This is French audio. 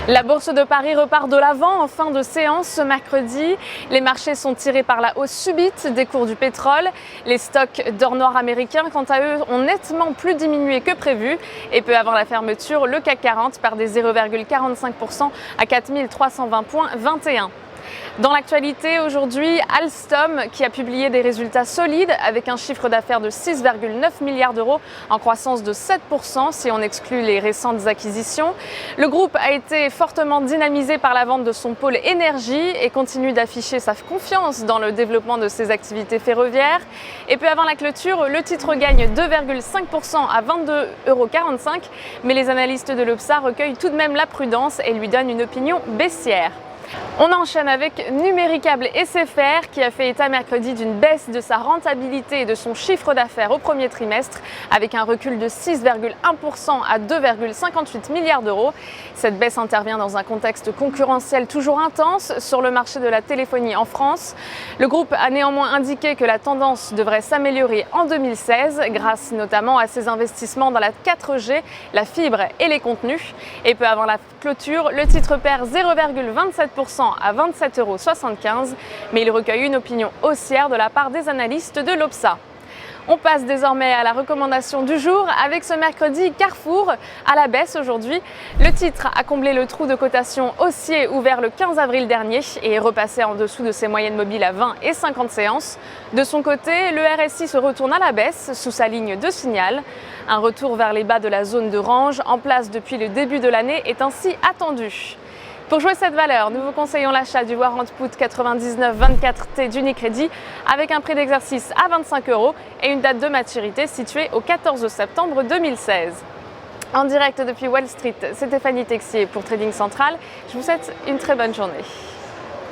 La bourse de Paris repart de l'avant en fin de séance ce mercredi. Les marchés sont tirés par la hausse subite des cours du pétrole. Les stocks d'or noir américains, quant à eux, ont nettement plus diminué que prévu. Et peu avant la fermeture, le CAC 40 perdait 0,45% à 4320,21 points. Dans l'actualité aujourd'hui, Alstom qui a publié des résultats solides avec un chiffre d'affaires de 6,9 milliards d'euros en croissance de 7% si on exclut les récentes acquisitions. Le groupe a été fortement dynamisé par la vente de son pôle énergie et continue d'afficher sa confiance dans le développement de ses activités ferroviaires. Et peu avant la clôture, le titre gagne 2,5% à 22,45 €, mais les analystes de l'Obsa recueillent tout de même la prudence et lui donnent une opinion baissière. On enchaîne avec Numéricable SFR qui a fait état mercredi d'une baisse de sa rentabilité et de son chiffre d'affaires au premier trimestre avec un recul de 6,1% à 2,58 milliards d'euros. Cette baisse intervient dans un contexte concurrentiel toujours intense sur le marché de la téléphonie en France. Le groupe a néanmoins indiqué que la tendance devrait s'améliorer en 2016 grâce notamment à ses investissements dans la 4G, la fibre et les contenus. Et peu avant la clôture, le titre perd 0,27% à 27,75 €, mais il recueille une opinion haussière de la part des analystes de l'Obsa. On passe désormais à la recommandation du jour avec ce mercredi Carrefour à la baisse aujourd'hui. Le titre a comblé le trou de cotation haussier ouvert le 15 avril dernier et est repassé en dessous de ses moyennes mobiles à 20 et 50 séances. De son côté, le RSI se retourne à la baisse sous sa ligne de signal. Un retour vers les bas de la zone de range en place depuis le début de l'année est ainsi attendu. Pour jouer cette valeur, nous vous conseillons l'achat du Warrant Put 99-24T d'Unicredit avec un prix d'exercice à 25 € et une date de maturité située au 14 septembre 2016. En direct depuis Wall Street, c'est Stéphanie Texier pour Trading Central. Je vous souhaite une très bonne journée.